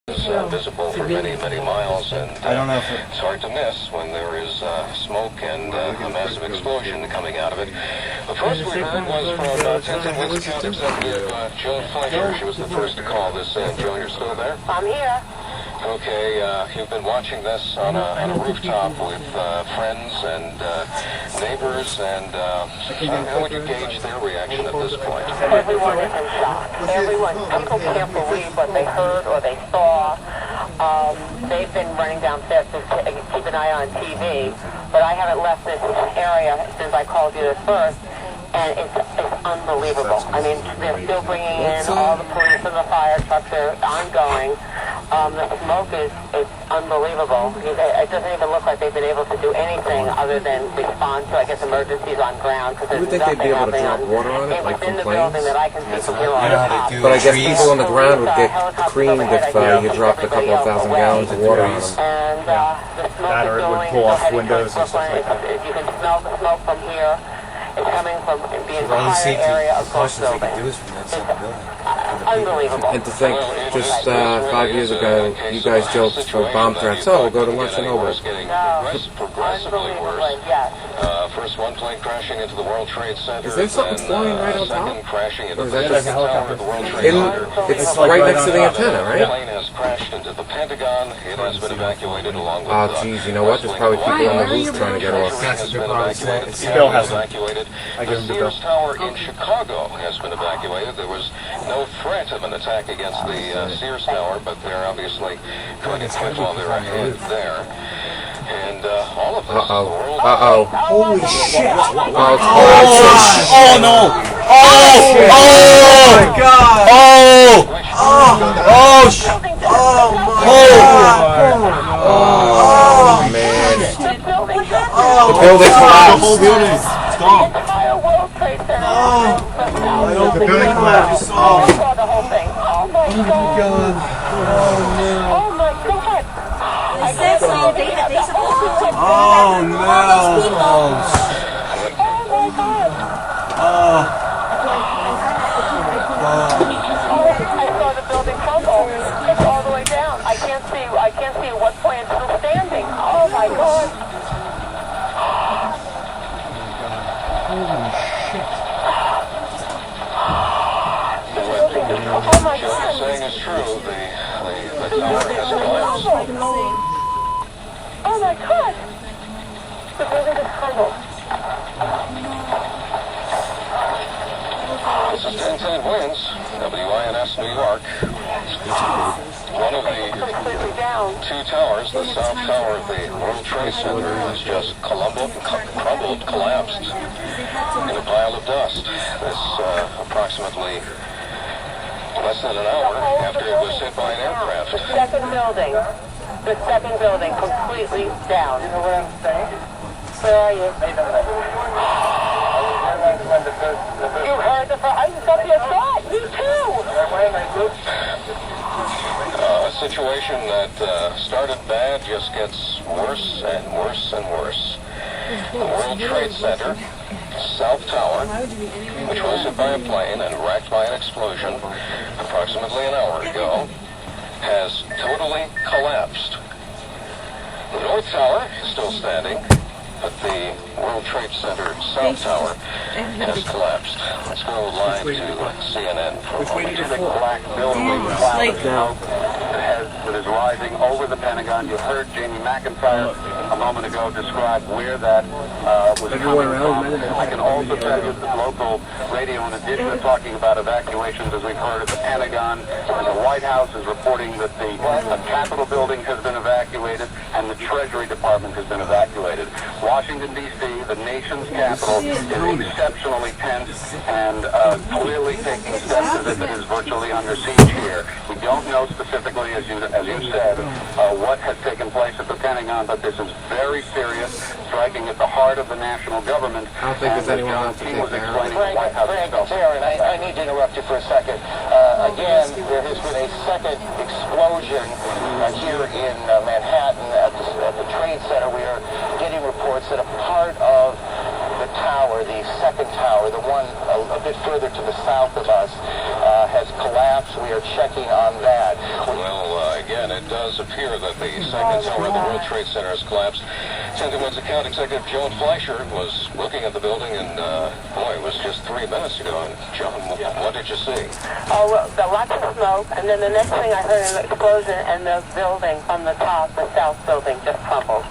Visible for many, many miles, and I don't know if it's hard to miss when there is smoke and a massive explosion coming out of it. The first we heard was from Tinson Woods Executive Joan Fletcher. She was the first to call this in. Joan, you're still there? I'm here. Okay, you've been watching this on a rooftop with friends and neighbors, and how would you gauge their reaction at this point? Everyone is in shock. Everyone, people can't believe what they heard or they saw. They've been running downstairs to keep an eye on TV, but I haven't left this area since I called you this first. And it's unbelievable. I mean, they're still bringing in all the police and the fire trucks. They're ongoing. The smoke is unbelievable. It doesn't even look like they've been able to do anything other than respond to, I guess, emergencies on ground, because there's nothing happening within the building that I can see from here on top. But I guess people on the ground would get creamed if you dropped a couple of thousand gallons of water on them. And the smoke is going, pull off heading windows towards Brooklyn. You can smell the smoke from here. It's coming from the entire area of both buildings. It's unbelievable. And to think, just 5 years ago, you guys joked for bomb threats. Oh, we'll go to lunch and over. Progressively worse. Yes. First one plane crashing into the World Trade Center. Is there something flying right on top? Second crashing into Or is the that just tower of the World Trade Center. it's right next to the antenna, The right? plane has crashed into the Pentagon. It has been evacuated along with Oh, geez, you know what? There's probably people on the roof trying to get off. has been evacuated. Still hasn't. Evacuated. The Sears Tower in Chicago has been evacuated. There was no threat of an attack against the Sears Tower, but they're obviously going to quit while they're ahead there. And all of this, the world... Holy shit! Oh, no! Oh my God! Oh, man. The building collapsed. The whole building is gone. The building collapsed. I saw the whole thing. Oh my God! Oh my God! I said so. They Oh no! Oh my God! I saw the building crumble. It's all the way down. I can't see what plant's still standing. Oh my God! Holy shit! Oh my What you're God! saying is true. The tower has collapsed. Oh my God! The building is crumbled. This is 1010 Winds, WINS New York. One of the Completely down. two towers, the south tower of the World Trade Center, has just crumbled, collapsed in a pile of dust. This approximately less than an hour after it was hit by an aircraft. The second building completely down. You know what I'm saying? Where are you? You heard the I just got the thought. Me too. A situation that started bad just gets worse and worse and worse. The World Trade Center, South Tower, which was hit by a plane and wrecked by an explosion approximately an hour ago, has totally collapsed. The North Tower is still standing, but the World Trade Center South Tower has collapsed. Let's go live to CNN for a moment. The black building cloud of smoke that is rising over the Pentagon. You heard Jamie McIntyre a moment ago describe where that was coming from. I can also tell you that local radio, in addition to talking about evacuations, as we've heard at the Pentagon, and the White House is reporting that the Capitol building has been evacuated and the Treasury Department has been evacuated. Washington, D.C., the nation's capital, is exceptionally tense and clearly taking steps as if it is virtually under siege here. We don't know specifically, as you said, what has taken place at the Pentagon, but this is very serious, striking at the heart of the national government. I don't think there's anyone else to take was care of. explaining the White House itself. Aaron, I need to interrupt you for a second. Again, there has been a second explosion here in Manhattan at the Trade Center. We are getting reports that a part of the tower, the second tower, the one a bit further to the south of us, has collapsed. We are checking on that. Well, again, it does appear that the second tower of the World Trade Center has collapsed. Sentiment Account Executive Joan Fleischer was looking at the building, and boy, it was just 3 minutes ago. And Joan, what did you see? Oh, well, lots of smoke, and then the next thing I heard an explosion, and the building from the top, the south building, just crumbled.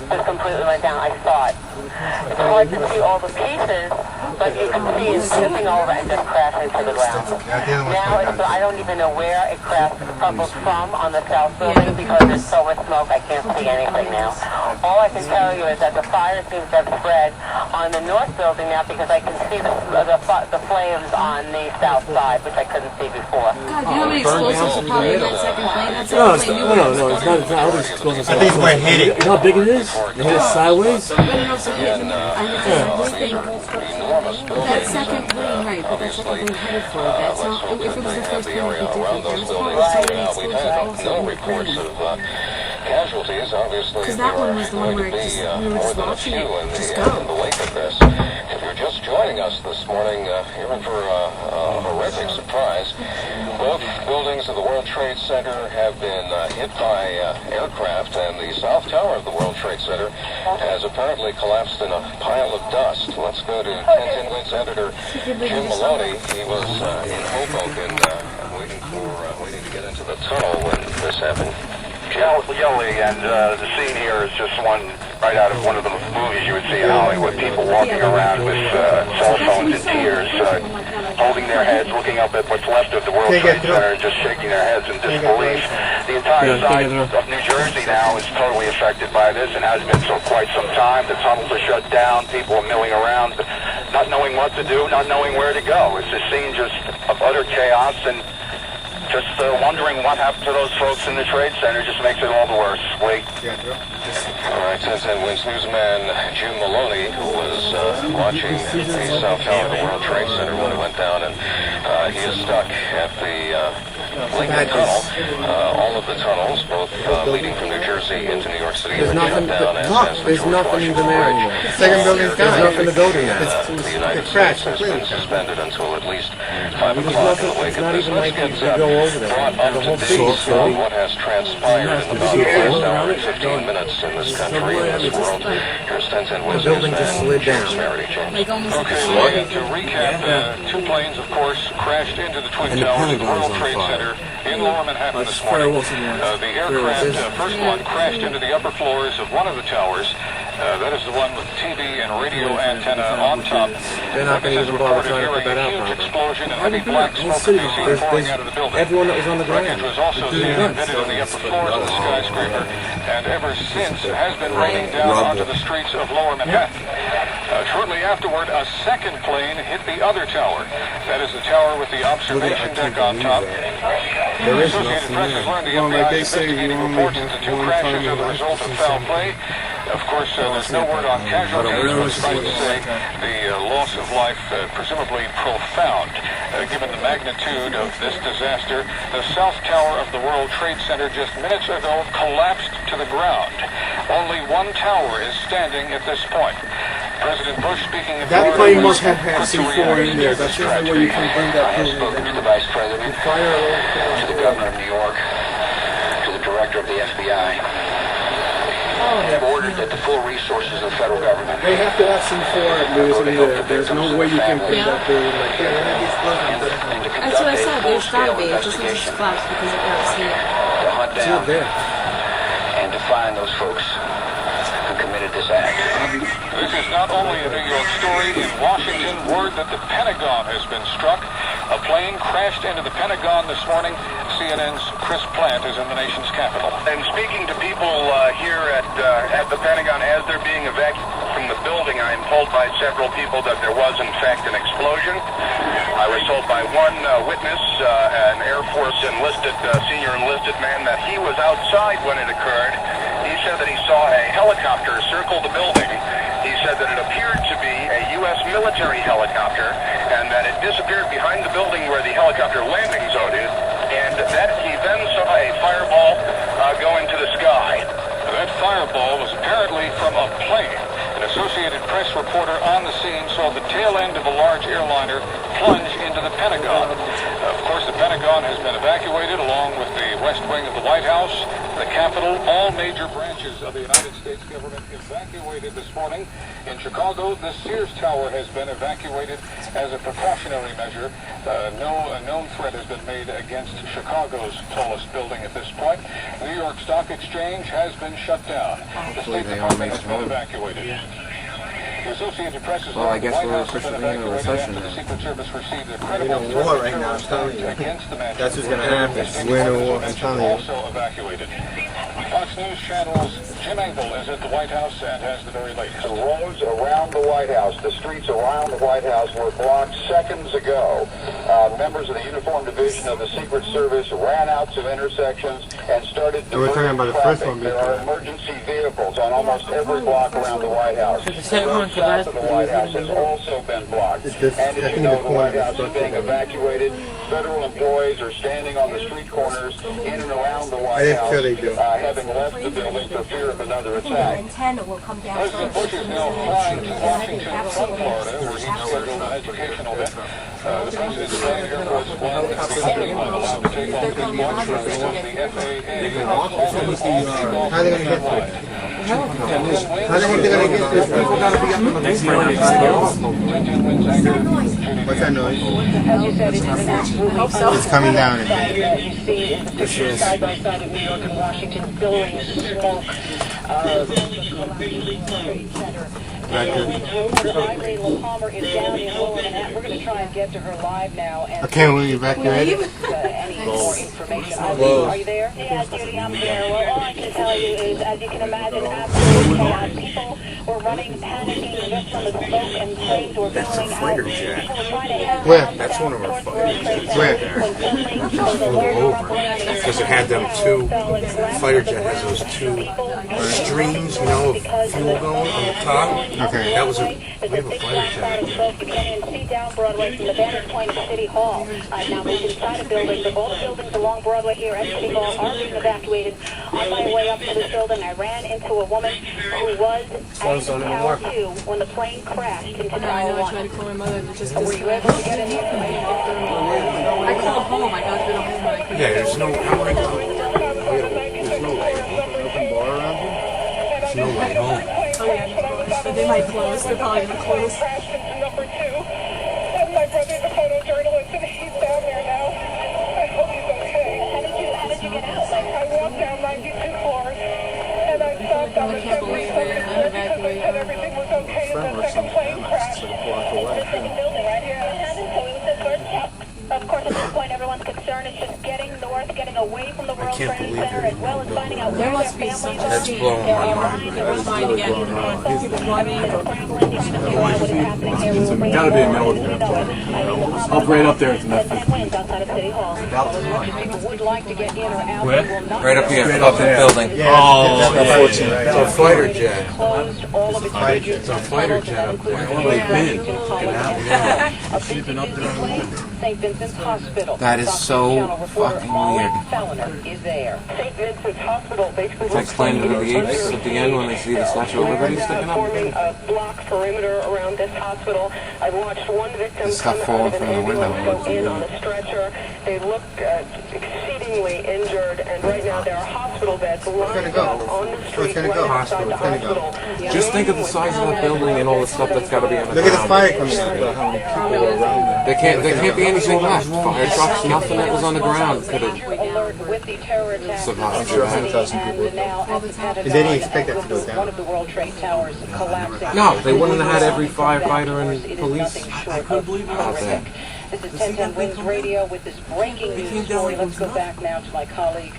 Just completely went down. I saw it. It's hard to see all the pieces, but you can see it tipping over and just crashing to the ground. Now, I don't even know where it crumbled from on the south building because there's so much smoke I can't see anything now. All I can tell you is that the fire seems to have spread on the north building now because I can see the flames on the south side, which I couldn't see before. God, you know how many explosives are probably in that second plane? That's no, it's not. It's not. I don't think it's explosive. I think it's where it hit it. You know how big it is? It hit it sideways. But it also hit me. I think that second plane, right, but that second plane headed for it. That's not, if it was the first plane, it'd be different. There was probably so many explosions also in the plane. Casualties, obviously. Because that one was the one where we were just watching it just go. In the wake of this. If you're just joining us this morning, you're in for a horrific surprise. Both buildings of the World Trade Center have been hit by aircraft, and the South Tower of the World Trade Center has apparently collapsed in a pile of dust. Let's go to 1010 Wins editor Jim Maloney. He was in Hoboken waiting to get into the tunnel when this happened. Yelly, and the scene here is just one right out of one of the movies you would see in Hollywood. People walking around with cell phones in tears, holding their heads, looking up at what's left of the World Trade Center, just shaking their heads in disbelief. The entire side of New Jersey now is totally affected by this and has been for quite some time. The tunnels are shut down. People are milling around, not knowing what to do, not knowing where to go. It's a scene just of utter chaos, and just wondering what happened to those folks in the Trade Center just makes it all the worse. Wait. All right, 1010 Wins newsman Jim Maloney, who was watching the South Tower of the World Trade Center when it went down, and he is stuck at the Lincoln Tunnel. All of the tunnels, both leading from New Jersey into New York City, There's nothing. There's nothing even there anymore. Second building's gone. There's nothing to go to now. The United States has been suspended until at least 5 o'clock in the wake of this. Let's get brought up to date on what has transpired in about the last hour and 15 minutes in this country, in this world. Here's 1010 Wins The building just slid down. Like almost Okay, to recap, two planes, of course, crashed into the Twin Towers of the World Trade Center in Lower Manhattan this morning. The aircraft, first one, crashed into the upper floors of one of the towers. That is the one with TV and radio antenna on top. They're not going to even bother trying to put that out. Huge explosion and heavy black smoke pouring out of the building. Everyone that was on the ground. Wreckage was also seen embedded in the upper floors of the skyscraper, and ever since has been raining down onto the streets of Lower Manhattan. Shortly afterward, a second plane hit the other tower. That is the tower with the observation deck on top. There is Associated Press has learned the FBI is investigating reports into two crashes as a result of foul play. Of course, there's no word on casualties, but suffice to say the loss of life presumably profound. Given the magnitude of this disaster, the South Tower of the World Trade Center just minutes ago collapsed to the ground. Only one tower is standing at this point. President Bush speaking in That Florida plane must have had C4 in there. That's the only way you can bring that I have building spoken to down. the Vice President, Fire to the Governor of New York, to the Director of the FBI. They have ordered that the full resources of the federal government. They have to have C4 Lewis in there. There's no way you can bring that building like that. That's what I said. There's gotta be. It just looks collapsed because it got here. To hunt It's not down there. and to find those folks who committed this act. This is not only a New York story. In Washington, word that the Pentagon has been struck. A plane crashed into the Pentagon this morning. CNN's Chris Plant is in the nation's capital. And speaking to people here at the Pentagon as they're being evacuated from the building, I am told by several people that there was in fact an explosion. I was told by one witness, an Air Force senior enlisted man, that he was outside when it occurred. He said that he saw a helicopter circle the building. He said that it appeared to be a U.S. military helicopter and that it disappeared behind the building where the helicopter landing zone is, and that he then saw a fireball go into the sky. That fireball was apparently from a plane. An Associated Press reporter on the scene saw the tail end of a large airliner plunge into the Pentagon. Of course, the Pentagon has been evacuated along with the west wing of the White House, the Capitol, all major branches of the United States government evacuated this morning. In Chicago, the Sears Tower has been evacuated as a precautionary measure. No known threat has been made against Chicago's tallest building at this point. New York Stock Exchange has been shut down. The State Department has been evacuated. The Associated Press is Well, I guess White we're House has been officially in a evacuated recession after the now. Secret Service received a We're credible in a threat war of right now, I'm telling you. against the mansion. That's what's gonna happen. The We're in a war, I'm mansion telling you. also evacuated. Fox News Channel's Jim Engel is at the White House and has the very latest. The roads around the White House, the streets around the White House were blocked seconds ago. Members of the Uniform Division of the Secret Service ran out to intersections and started We're talking about the first one There are emergency vehicles on almost every block around the White House. The road south of the White House has also been blocked. And as you know, the White House is being evacuated. Federal employees are standing on the street corners in and around the White House, having left the building for fear of another attack. Antenna will come down. President Bush is now flying to Washington from Florida, where he's scheduled an educational event. The president's plane here was one of the only one allowed to take off his launch from the FAA. How are they going to get to it? How the heck they going to get to it? People got to be up on the next What's that noise? It's coming down again. You see the pictures side by side of New York and Washington, billowing smoke. Irene Palmer is down in Lower Manhattan. We're going to try and get to her live now. And Okay, we evacuated. any more information. Are you there? Yeah, Judy, I'm there. Well, all I can tell you is, as you can imagine, absolute chaos. People were running, panicking, just from the smoke and flames were billowing out. People were trying to head Where? down That's one of our towards fighters. Where? Because it had them two, fighter jet has those two streams, you know, of fuel going on the top. Okay. That was we have a fighter jet. You can see down Broadway from the vantage point of City Hall. Now moved inside a building, but all the buildings along Broadway here at City Hall are being evacuated. On my way up to this building, I ran into a woman who was at Tower 2 when the plane crashed into Tower 1. I tried to call my mother to just Were you able to get any information? I called home. I got to home, but I couldn't. Yeah, there's no way home. There's no way home. So they might close. They're probably going to close. Number 2. My brother's a photojournalist and he's down there now. I hope he's okay. How did you get out? I walked down 92 floors and I stopped on the subway because I said everything was okay and the second plane crashed. The second building right here. So it was the first step. Of course, at this point, everyone's concern is just getting north, getting away from the World Trade Center, as well as finding out where their families are. That's blowing my mind. Trying to get people running. There's gotta be a military. Up right up there at the Netflix. Would like to get in or out. Where? Right up here, above the building. Oh, it's a fighter jet. Closed all of its bridges. It's a fighter jet up there. Well, they've been. Fucking out. Sleeping up there. St. Vincent's Hospital. That is so fucking weird. Feliner is there. St. Vincent's Hospital basically It's explained to the apes at the end when they see the Statue of Liberty sticking up. forming a block perimeter around this hospital. I watched one victim Stuff come falling out of from an the window. ambulance go in on a stretcher. They look exceedingly injured, and right now there are hospital beds lined up on the street right outside the hospital. Just think of the size of that building and all the stuff that's got to be on the Look at the ground. fire coming out. There can't be anything left. Fire trucks, nothing that was on the ground could have Alert with the terror attack. survived. And now at the Pentagon, They didn't expect that to go down. one of the World Trade Towers collapsing. No, they wouldn't have had every firefighter and police out there. This is 1010 Wins Radio with this breaking news story. Let's go back now to my colleague,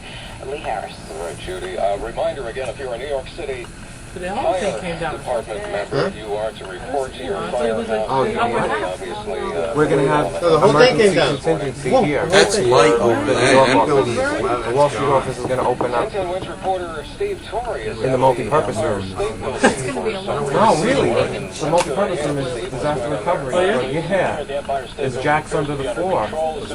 Lee Harris. All right, Judy. Reminder again, if you're a New York City But the whole thing fire came down. department member, you are to report to your firehouse. Oh, you know what? Obviously, We're going to have the whole thing came emergency down. contingency here. That's light over there. That building is The Wall Street office is going to open up 1010 Wins reporter Steve Torrey is in the multi-purpose room. No, really. The multi-purpose room is disaster recovery. Yeah. There's jacks under the floor. Once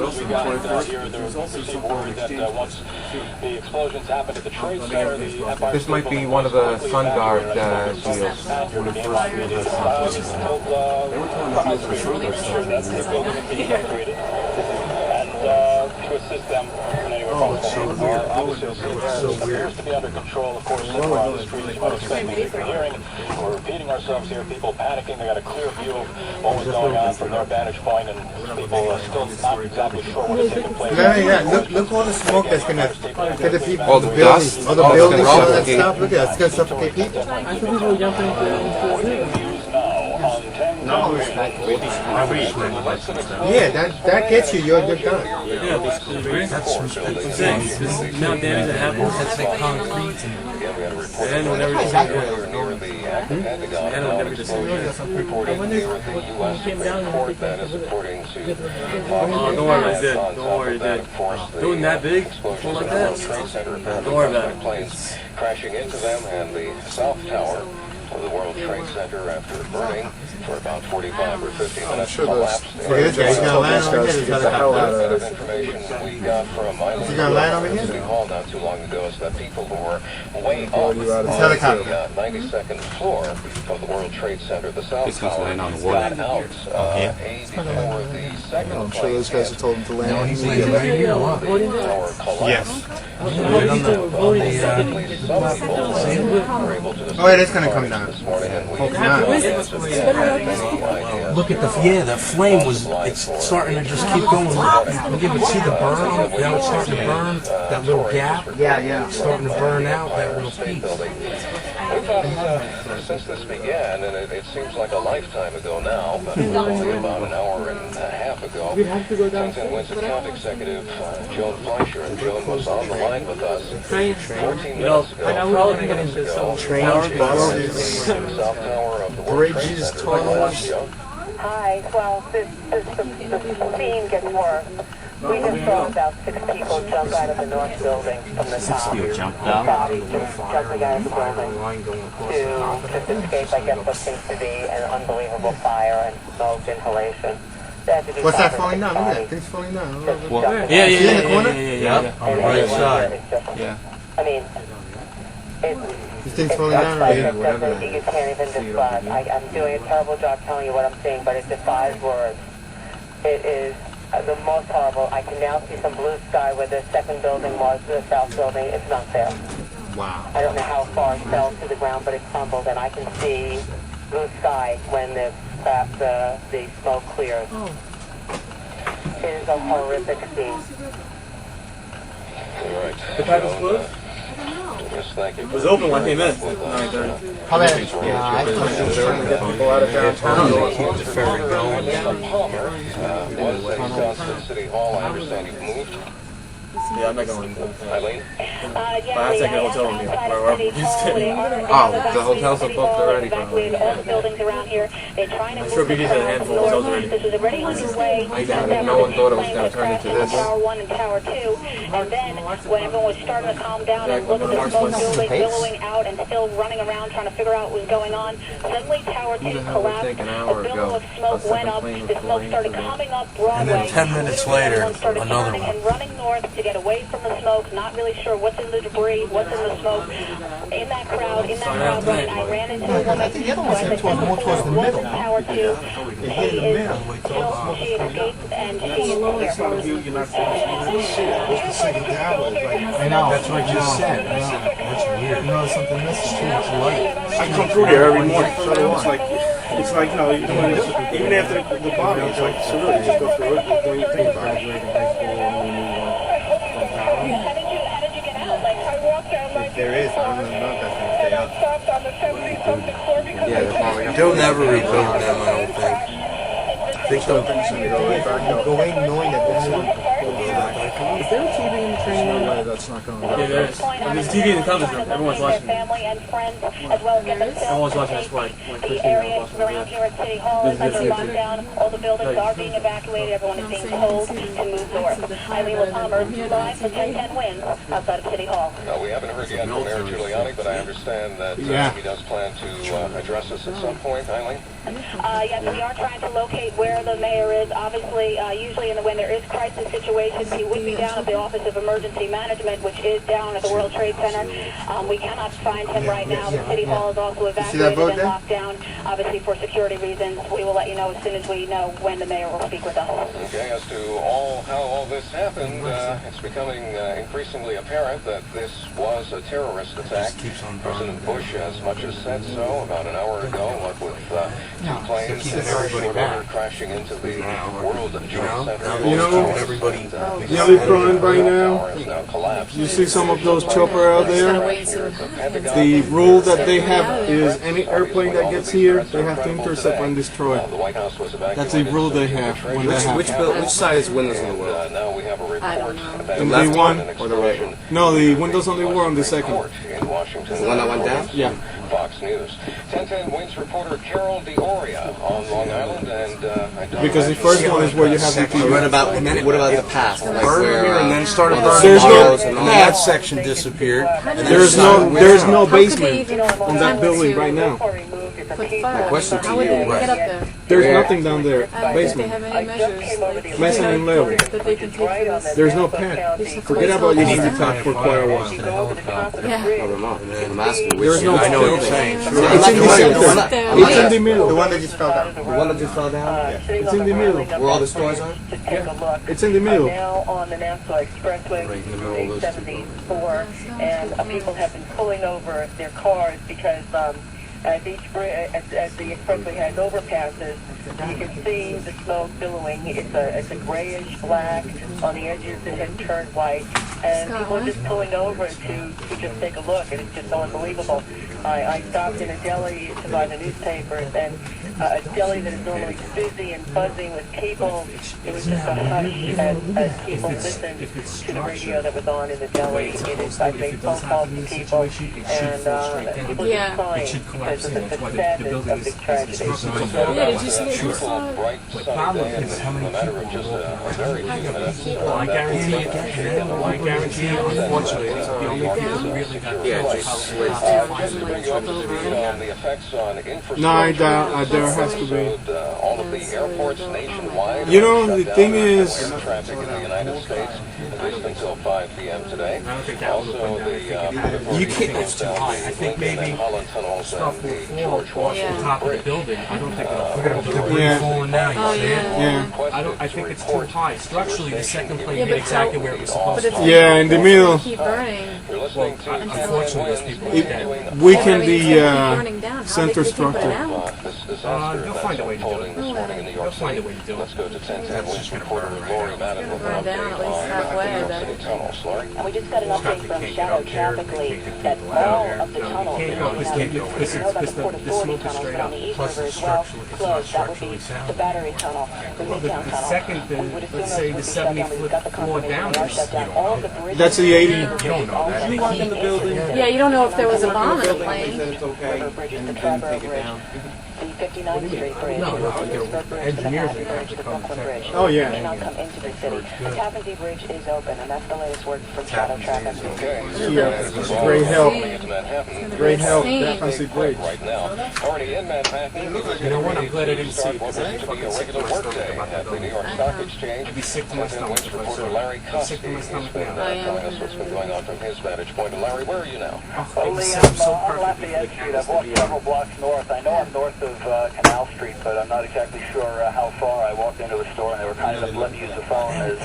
the explosions happened at the Trade Center, the Empire This might be one of the sun gods our deals. They were telling us for sure there's to assist them in any way possible. Obviously, it appears to be under control, of course, across the street, as you might expect. We're hearing, we're repeating ourselves here, people panicking. They got a clear view of what was going on from their vantage point, and people are still not exactly sure what is taking place. Yeah, look all the smoke that's gonna get the people, All the buildings, dust, all the all buildings, all that suffocate. stuff. Look at that, it's gonna suffocate people. I think people are jumping into Yeah, that gets you. You're done. Yeah, that's the thing. This amount of damage that happens, that's like concrete and will never disappear. And will never disappear. Reporting here at the U.S. Supreme Court that is according to Oh, don't worry about it, dude. Don't worry, dude. Doing that big, like that, don't worry about it. Planes crashing into them and the South Tower of the World Trade Center after burning for about 45 or 50 minutes collapsed. He's gonna land over here. He's gonna hell out The of bit of information we got from Island Is he gonna land over here? City Hall not too long ago is that people who were way up on the helicopter. 92nd floor of the World Trade Center, the South This one's Tower, laying on the got water. out before the second I'm sure those guys have told him to land. He's laying right here or what? tower collapsed. Oh, it is gonna come down. Hope not. Look at the flame it's starting to just keep going. Look at see the burn, now it's starting to burn, that little gap. Yeah. It's starting to burn out, that little piece. We've had, since this began, and it seems like a lifetime ago now, but only about an hour and a half ago, Clinton Windsor County Executive Joan Fleischer, and Joan was on the line with us 14 minutes ago. South Tower of the World Trade Center. Hi, well, the scene gets worse. We just saw about 6 people jump out of the north building from the top. jumped out? Bodies just jumping out of the building to just escape, I guess, what seems to be an unbelievable fire and smoke inhalation. What's that falling down? Look at that. Thing's falling down. Yeah. See in the corner? On the right side. Yeah. I mean, This thing's falling down right here. Whatever. you can't even describe. I'm doing a terrible job telling you what I'm seeing, but it defies words. It is the most horrible. I can now see some blue sky where the second building was, the south building. It's not there. Wow. I don't know how far it fell to the ground, but it crumbled, and I can see blue sky when the smoke clears. It is a horrific scene. All right. The pipe was closed? Yes, thank you. It was open when I came in. How about it? Yeah, I Palmer was in Johnson City Hall. I understand you've moved. Yeah, I'm not going. Eileen? I have to take a hotel room here. Where we stay. Oh, the hotels are booked already, probably. All the buildings around here. They're trying to I'm sure BB's had a handful of hotels already. This is already underway. I doubt it. No one thought it was going to turn into this. Tower 1 and Tower 2. And then, when everyone was starting to calm down and look at the smoke billowing out and still running around trying to figure out what was going on, suddenly Tower 2 collapsed. A billowing of smoke went up. The smoke started coming up Broadway. And then 10 minutes later, another one. And running north to get away from the smoke, not really sure what's in the debris, what's in the smoke. In that crowd, running, I ran into a woman who I think was in Tower 2. She escaped and she is here. I know. That's what I just said. That's weird. You know something missing? Too much light. I come through there every morning. So it's like you know, even after the body, it's like surreal. You just go through it, don't even think about it. There is. I don't know if that's gonna stay up. Yeah, They'll never rebuild them, I don't think. They don't think it's gonna go in knowing that this one. Is there a TV in the training room? That's not going to Yeah, there is. There's TV in the conference room. Everyone's watching. Family and friends, as well as Everyone's watching this play. the areas around here at City Hall is under lockdown. All the buildings are being evacuated. Everyone is being told to move north. Eileen Palmer, live from 1010 Winds outside of City Hall. We haven't heard yet from Mayor Giuliani, but I understand that he does plan to address us at some point, Eileen. Yes, we are trying to locate where the mayor is. Obviously, usually when there is crisis situations, he would be looking down at the Office of Emergency Management, which is down at the World Trade Center. We cannot find him right now. The City Hall is also evacuated and locked down, obviously for security reasons. We will let you know as soon as we know when the mayor will speak with us. Okay, as to how all this happened, it's becoming increasingly apparent that this was a terrorist attack. President Bush as much as said so about an hour ago, what with two planes crashing into the World Trade Center. You know, by now, you see some of those chopper out there? The rule that they have is any airplane that gets here, they have to intercept and destroy. That's a rule they have when that happens. Which side is windows in the world? I don't know. The left one or the right one? No, the windows only were on the second. In The one that went down? Yeah. Fox News. 1010 Wings reporter Carol D'Oria on Long Island, and Because the first one is where you have the TV. What about the past? Like Burned here and then started burning There's no- windows, and all that section disappeared. There's no basement on that building right now. My question to How would you, they right. get up there? There's nothing down there. I don't think they Basement. have any measures like, Mezzanine level. that they can take for this. There's no pad. Forget about your easy top for quite a while. Yeah. I'm asking which There's no I know what you're building. saying. It's in the center. It's in the middle. The one that just fell down. The one that just fell down? It's in the middle. Where all the stores are? It's in the middle. Now on the Nassau Expressway, Right in the middle of those two. 874, and people have been pulling over their cars because as each as the expressway has overpasses, you can see the smoke billowing. It's a grayish black on the edges that has turned white, and people are just pulling over to just take a look, and it's just so unbelievable. I stopped in a deli to buy the newspapers, and a deli that is normally busy and buzzing with people, it was just a hush as people listened to the radio that was on in the deli. I made phone calls to people, and people just crying because of the sadness of the tragedy. Yeah, did you see it? The problem is how many people I guarantee you, unfortunately, it's the only people who really got the effects on infrastructure. No, I doubt there has to be. All of the airports nationwide. You know, the thing is, Air traffic in the United States, at least until 5 p.m. today. Also, You can't, it's too high. I think maybe Holland tunnels stuff will and the fall George across the Washington top of the Bridge. building. I don't think it'll debris Yeah. falling down. You see it? yeah, I think it's too high. Structurally, the second plane hit exactly where it was supposed to. yeah, in the middle. Keep burning. You're listening to Unfortunately, those people are dead. Weaken Burning the down. How center they can put it structure. out? this disaster They'll find a way to do unfolding it. this morning in New They'll York find a City. way to do Let's it. go to 1010 Wings reporter Lori Madden with an Burn down update at least on halfway, New York then. City tunnels. Lori? And we just got an update from Shadow Traffic Lead that all of the tunnels in the Port Authority tunnels on the East River as well closed. That would be the Battery Tunnel, the Midtown Tunnel. second, We would assume let's say those the would be shut down. We've got the 70-foot floor confirmation down they are is, shut down. All of the bridges. That's the 80. You don't know that. You want them to build it. Yeah, you don't know if there was a bomb in the plane. Then it's okay. River Bridge, And the then Trevor take it Bridge, down. the 59th Street Bridge, No, the Elizabeth Bridge, the engineers Manhattan are gonna Bridge, the have to come Brooklyn check Bridge. Oh, yeah. They may not come into the city. The Tappan Zee Bridge is open, and that's the latest word from Shadow Traffic. Okay. Yeah, great help. Into Manhattan. Great help. Insane. That fancy bridge. Right now. Already in Manhattan. You know what? I'm glad I didn't see it. What looks to be a regular workday at the New York Stock Exchange. I'd be sick to my 1010 stomach Wings if I reporter saw it. Larry I'm Costi sick to my has stomach been now. telling us what's been going on from his vantage point. And Larry, where are you now? Only so on perfect Lafayette for the Street. I've cameras to walked be on. several blocks north. I know I'm north of Canal Street, but I'm not exactly sure how far. I walked into a store and they were kind enough to let me use the phone as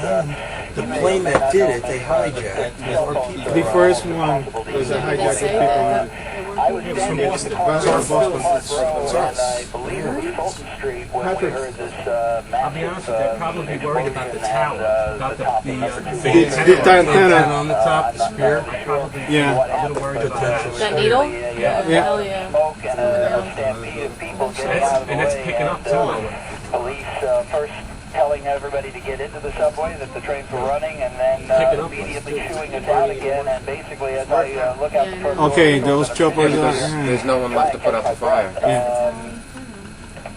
The plane that did it, they hijacked. More people. The first one was a hijack with people on it. I was standing in the car Boston. on Park Road, and I believe it was Fulton Street when we heard this I'll be honest with you, they're probably worried about the tower, about the The antenna. on the top, the spear. probably Yeah. a little worried about that. That needle? Yeah. Hell yeah. smoke and a stampede of people getting out of the And it's way. picking up too. Police first telling everybody to get into the subway, that the trains were running, and then immediately shooing us out again. And basically, as I look out the front door, Okay, those choppers are. There's no one left to put out the fire.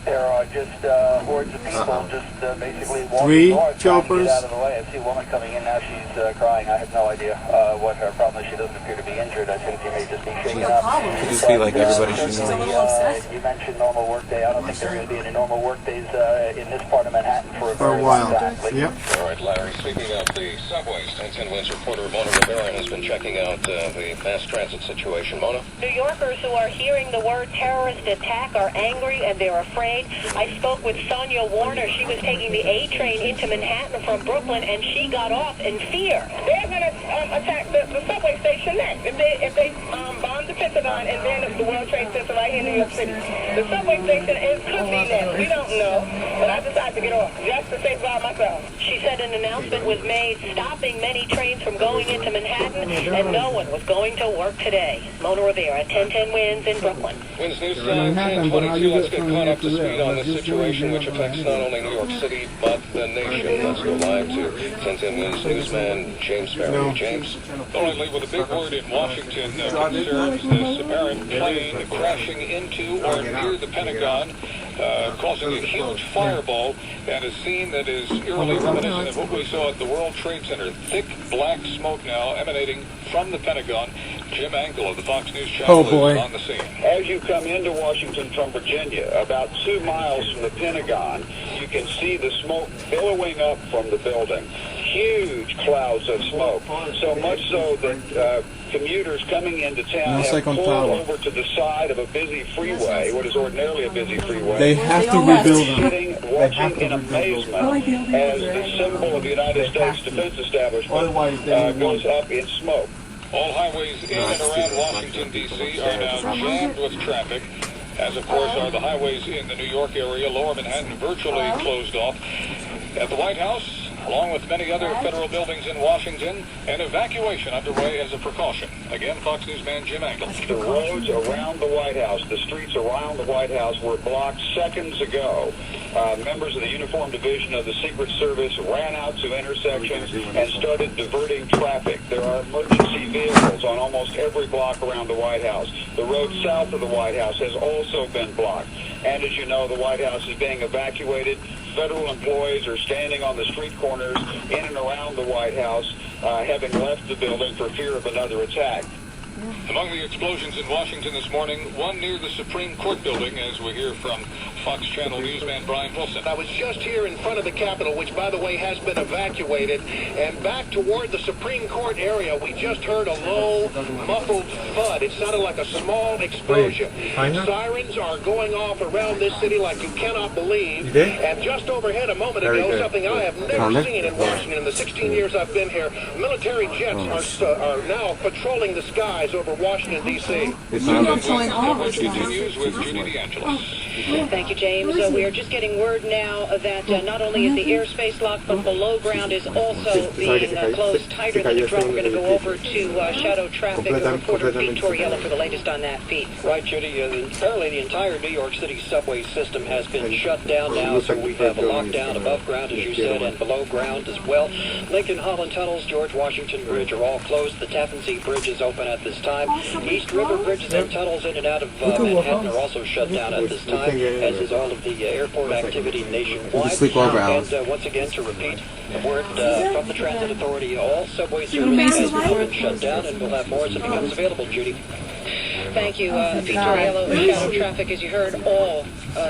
there are just hordes of people just basically walking 3 north, trying to choppers. get out of the way. I see a woman coming in now. She's crying. I have no idea what her problem is. She doesn't appear to be injured. injured. I think he may just be shaken up. Could just be like everybody should know. You mentioned normal workday. I don't think there are going to be any normal workdays in this part of Manhattan for a For a very while. long time. Yep. All right, Larry, speaking of the subways, 1010 Wins reporter Mona Rivera has been checking out the mass transit situation. Mona? New Yorkers who are hearing the word terrorist attack are angry and they're afraid. I spoke with Sonia Warner. She was taking the A train into Manhattan from Brooklyn, and she got off in fear. They're going to attack the subway station next. If they bomb the Pentagon and then the World Trade Center right here in New York City. The subway station could be next. We don't know. But I decided to get off just to safeguard myself. She said an announcement was made stopping many trains from going into Manhattan, and no one was going to work today. Mona Rivera, 1010 Wins in Brooklyn. Wins News Time, 1022. Let's get caught up to speed on this situation, which affects not only New York City, but the nation. Let's go live to 1010 Wins newsman James Farrow. James? All right, Lee, with a big word in Washington concerns this apparent plane crashing into or near the Pentagon, causing a huge fireball, and a scene that is eerily reminiscent of what we saw at the World Trade Center. Thick black smoke now emanating from the Pentagon. Jim Angle of the Fox News Channel is on the scene. As you come into Washington from Virginia, about 2 miles from the Pentagon, you can see the smoke billowing up from the building. Huge clouds of smoke. So much so that commuters coming into town have pulled over to the side of a busy freeway, what is ordinarily a busy freeway. They have to rebuild them. Sitting, watching in amazement as the symbol of the United States Defense Establishment goes up in smoke. All highways in and around Washington, D.C. are now jammed with traffic, as of course are the highways in the New York area. Lower Manhattan virtually closed off. At the White House, along with many other federal buildings in Washington, an evacuation underway as a precaution. Again, Fox Newsman Jim Angle. The roads around the White House, the streets around the White House were blocked seconds ago. Members of the Uniform Division of the Secret Service ran out to intersections and started diverting traffic. There are emergency vehicles on almost every block around the White House. The road south of the White House has also been blocked. And as you know, the White House is being evacuated. Federal employees are standing on the street corners in and around the White House, having left the building for fear of another attack. Among the explosions in Washington this morning, one near the Supreme Court building, as we hear from Fox Channel newsman Brian Wilson. I was just here in front of the Capitol, which, by the way, has been evacuated, and back toward the Supreme Court area, we just heard a low, muffled thud. It sounded like a small explosion. Sirens are going off around this city like you cannot believe. And just overhead a moment ago, something I have never seen in Washington in the 16 years I've been here, military jets are now patrolling the skies over Washington, D.C. Continues with Judy DeAngelis. Thank you, James. We are just getting word now that not only is the airspace locked, but below ground is also being closed tighter than the drum. We're going to go over to shadow traffic. Reporter Pete Torriello for the latest on that, Pete. Right, Judy. Apparently the entire New York City subway system has been shut down now, so we have a lockdown above ground, as you said, and below ground as well. Lincoln Holland Tunnels, George Washington Bridge are all closed. The Tappan Zee Bridge is open at this time. East River bridges and tunnels in and out of Manhattan are also shut down at this time, as is all of the airport activity nationwide. And once again, to repeat the word from the Transit Authority, all subway service has been shut down, and we'll have more as it becomes available, Judy. Thank you, Pete Torriello. Shadow traffic, as you heard, all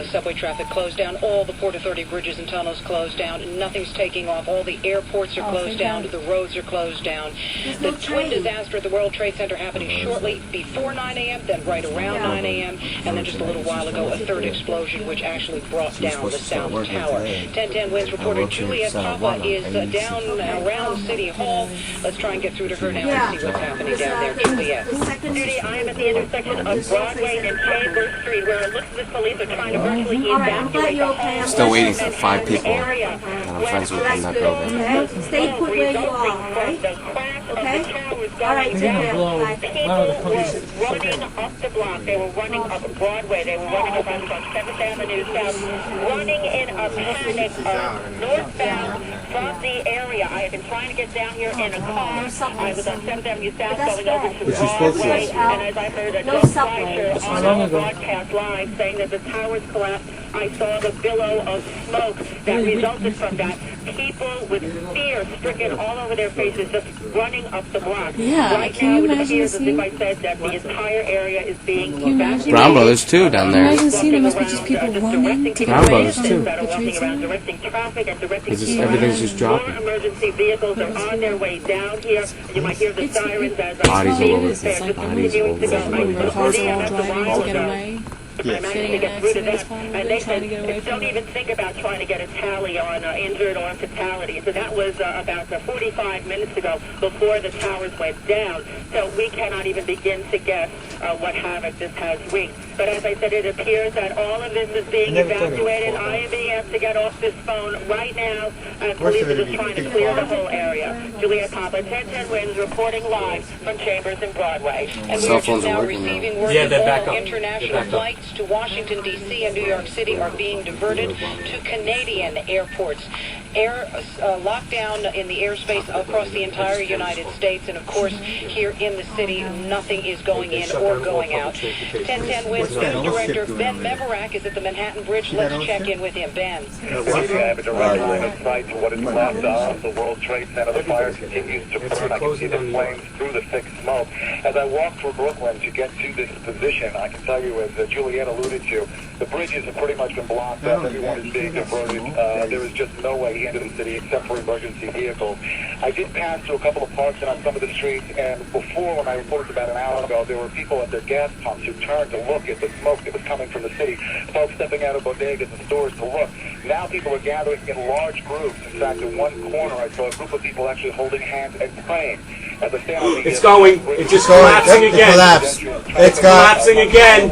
subway traffic closed down. All the Port Authority bridges and tunnels closed down. Nothing's taking off. All the airports are closed down. The roads are closed down. The twin disaster at the World Trade Center happening shortly before 9 a.m., then right around 9 a.m., and then just a little while ago, a third explosion, which actually brought down the South Tower. 1010 Wins reporter Juliet Papa is down around City Hall. Let's try and get through to her now and see what's happening down there. Juliet. Judy, I am at the intersection of Broadway and Chambers Street, where it looks as if police are trying to virtually evacuate the whole Still waiting for 5 people that I'm friends with in that building. Okay, stay put where you are, right? Okay? All right, People were running up the block. They were running up Broadway. They were running up on 7th Avenue South, running in a panic northbound from the area. I have been trying to get down here in a car. I was on 7th Avenue South going over to Broadway, and as I heard a Joe Fleischer on the broadcast live saying that the towers collapsed, I saw the billow of smoke that resulted from that. people with fear stricken all over their faces, just running up the block. Yeah, right can now, you it imagine appears as seeing? if I said that the entire area is being evacuated. Brown Brothers too down there. Imagine seeing it must be just people running to get Brown away Brothers from too. the trade center. Directing traffic and directing It's just, everything's just more dropping. emergency vehicles are on their way down here. You might hear the sirens as Bodies all over the It's like bodies all over the the cars are all driving to get away. I managed to get through to that, and they said, don't even think about trying to get a tally on injured or fatalities. So that was about 45 minutes ago before the towers went down. So we cannot even begin to guess what havoc this has wreaked. But as I said, it appears that all of this is being evacuated. I am being asked to get off this phone right now. Police are just trying to clear the whole area. Juliet Papa, 1010 Winds, reporting live from Chambers and Broadway. And we are just now receiving word Yeah, they're that back all up. international flights to Washington, D.C. and New York City are being diverted to Canadian airports. Air lockdown in the airspace across the entire United States, and of course here in the city, nothing is going in or going out. 1010 Winds News Director Ben Meverak is at the Manhattan Bridge. Let's check in with him. Ben. I have a direct line of sight to what is left of the World Trade Center. The fire continues to burn. I can see the flames through the thick smoke. As I walk through Brooklyn to get to this position, I can tell you, as Juliet alluded to, the bridges have pretty much been blocked up. Everyone is being diverted. There is just no way into the city except for emergency vehicles. I did pass through a couple of parks and on some of the streets, and before, when I reported about an hour ago, there were people at their gas pumps who turned to look at the smoke that was coming from the city. Folks stepping out of bodegas and stores to look. Now people are gathering in large groups. In fact, in one corner, I saw a group of people actually holding hands and praying. As I stand on the It's going. It's just collapsing again. It's collapsing again.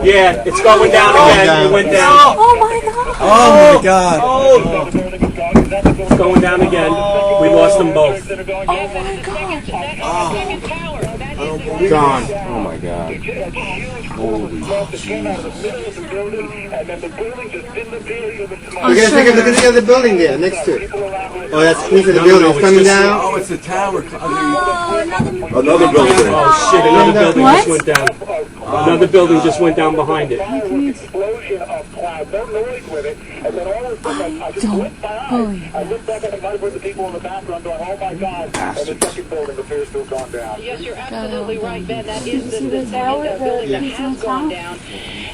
Yeah, it's going down again. It went down. Oh my god! Oh my God! Oh, it's going down again. We lost them both. Gone. Oh my God! You guys look at the other building there next to it. Oh, that's proof of the building. It's coming down. Oh, it's the tower. Another building. Oh shit! Another building just went down. Another building just went down behind it. Explosion of cloud, no noise with it, and then all of a sudden I just went by. I looked back and I heard the people in the background going, "Oh my God!" And the second building appears to have gone down. Yes, you're absolutely right, Ben. That is the second building that has gone down.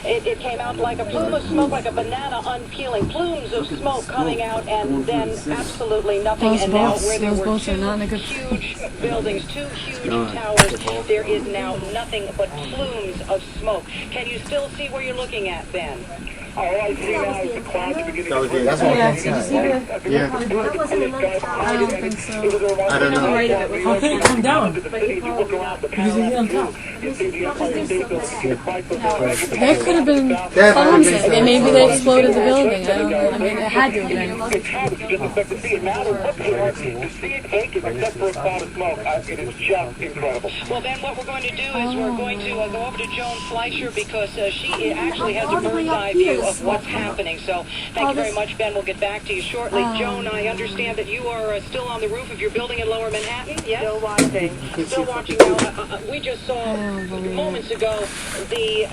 It came out like a plume of smoke, like a banana unpeeling. Plumes of smoke coming out, and then absolutely nothing. Those And now boats, where there those were boats are two not in a good huge buildings, two huge towers, there is now nothing but plumes of smoke. Can you still see where you're looking at, Ben? All I see now is the clouds beginning to bring. That's what Yeah, I'm did you see saying. the? Yeah. I don't think so. I don't know. How can it come down? Because Using it on top. There could have been bombs in it. Maybe they exploded the building. I don't know. I mean, it had to have been. It is just incredible. Well, Ben, what we're going to do is we're going to go over to Joan Fleischer because she actually has a bird's eye view of what's happening. So thank you very much, Ben. We'll get back to you shortly. Joan, I understand that you are still on the roof of your building in Lower Manhattan. Yes? Still watching. Still watching now. We just saw moments ago the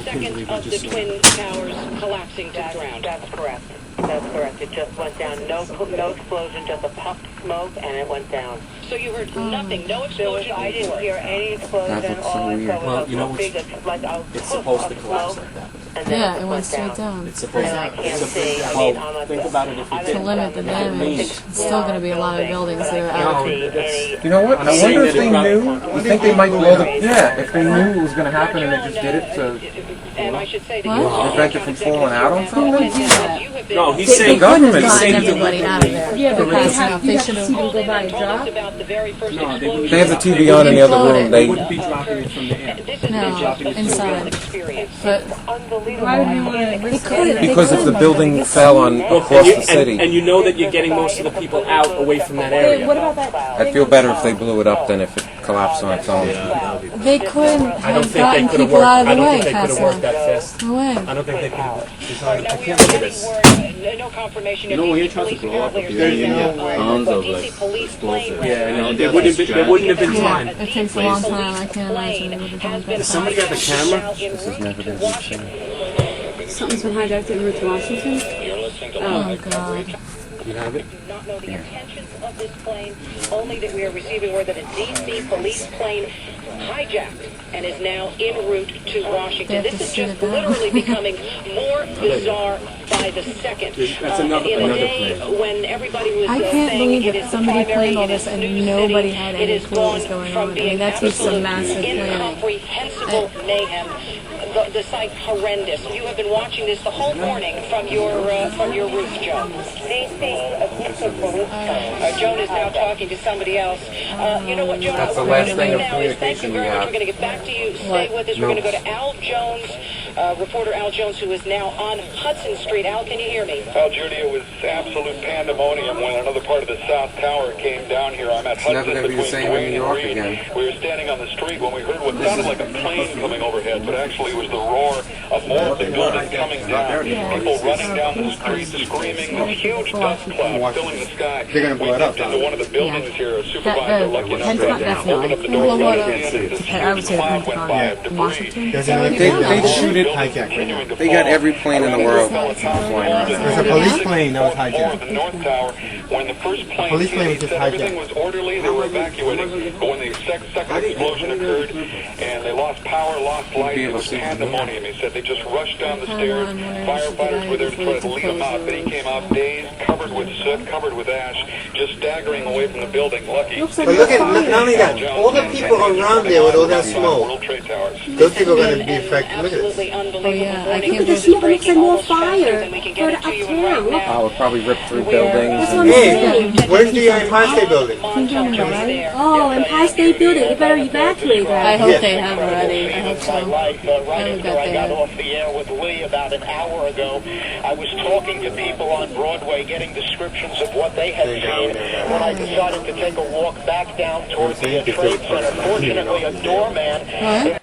second of the twin towers collapsing to the ground. That's correct. That's correct. It just went down. No explosion, just a puffed smoke, and it went down. So you heard nothing, no explosion. I didn't hear any explosion. All I saw was a big, like a It's supposed to collapse like that. and then Yeah, it went straight down. It's supposed And I to. can't see. I Well, mean, I'm think about it if you To did. limit the damage, it's still going to be a lot of buildings that are out. You know what? I wonder if they knew. You think they might blow the? Yeah, if they knew it was going to happen and they just did it to And I should say that What? prevent it from falling out on They something. wouldn't do that. No, he's They saying couldn't have government gotten saying everybody out of there. Yeah, but Fast enough. They should have. go by a drop. about the very first No, they explosion. They have the TV on in the other room. They wouldn't be dropping it from the air. This is No, just a inside. experience. But Why would you want to risk it? because if the building fell on across the city, And you know that you're getting most of the people out away from that Hey, area. what about that? I'd feel better if they blew it up than if it collapsed on its own. they couldn't I don't have think they gotten could have people out worked. of I the don't way think they could fast have worked enough. that fast. No way. I don't think they could have. Now we I are can't believe getting this. word, no confirmation. You know, when DC you try to police blow up apparently a are saying building, that tons a of, DC police plane Yeah, no, there wouldn't have been time. It takes a long time. I can't imagine they would have done that. Somebody got the camera? This has never been Something's been hijacked en route to Washington. listening to Oh, live God. coverage. You have it? Do not know the intentions of this plane, only that we are receiving word that a D.C. police plane hijacked and is now en route to Washington. This is just literally becoming more bizarre by the second. That's another In a day plane. when everybody was I can't saying believe it that is somebody primary, planned all it is this and snooze nobody city, had it any is clue what was gone going from on. I being mean, that takes some absolute massive planning. incomprehensible mayhem. The site horrendous. You have been watching this the whole morning from your roof, Joan. Joan is now talking to somebody else. You know what, Joan? That's the What we're last going thing to of do now is thank you communication very we much. have. We're going to get back to you. Stay with us. We're going to go to Al Jones, reporter Al Jones, who is now on Hudson Street. Al, can you hear me? Well, Judy, it was absolute pandemonium when another part of the South Tower came down here. I'm at It's never Hudson gonna be the between same in Duane New and York Reed. again. We were standing on the street when we heard what sounded like a plane coming overhead, but actually was the roar of multiple buildings coming down. People running down the street, screaming, a huge dust cloud filling the sky. They're gonna blow it up. We into one of the buildings here, a supervisor lucky enough Pentagon, to that's open not. up the door. Blow it and up. this I would say the cloud went by of Pentagon. debris. Washington. There's another They thing. shoot it. Hijacked right now. They got every plane in the world flying around. There's a police plane that was Floor of hijacked. the North Tower. When the first plane police plane came, was he just said everything hijacked. was orderly, they were evacuating. But when the second explosion occurred and they lost power, lost light, it was pandemonium. He said they just rushed down the stairs. Firefighters were there to try to leave him out, but he came out dazed, covered with soot, covered with ash, just staggering away from the building. Lucky. But look at, not only that, all the people around there with all that smoke, World Trade Towers. those people are going to be affected. Look at this. Absolutely unbelievable. Oh, yeah, I morning. can't This believe- is breaking almost faster than we can get it to you right Oh, now. it probably ripped through We're- buildings. That's and- what I'm Hey, saying. where's the Empire State Building? Oh, Empire State Building. You better evacuate that. I hope Yeah. they have already. I hope so. Right I after bet I they got have. off the air with Lee about an hour ago, I was talking to people on Broadway, getting descriptions of what they had seen. When I decided to take a walk back down towards the trade center, fortunately a doorman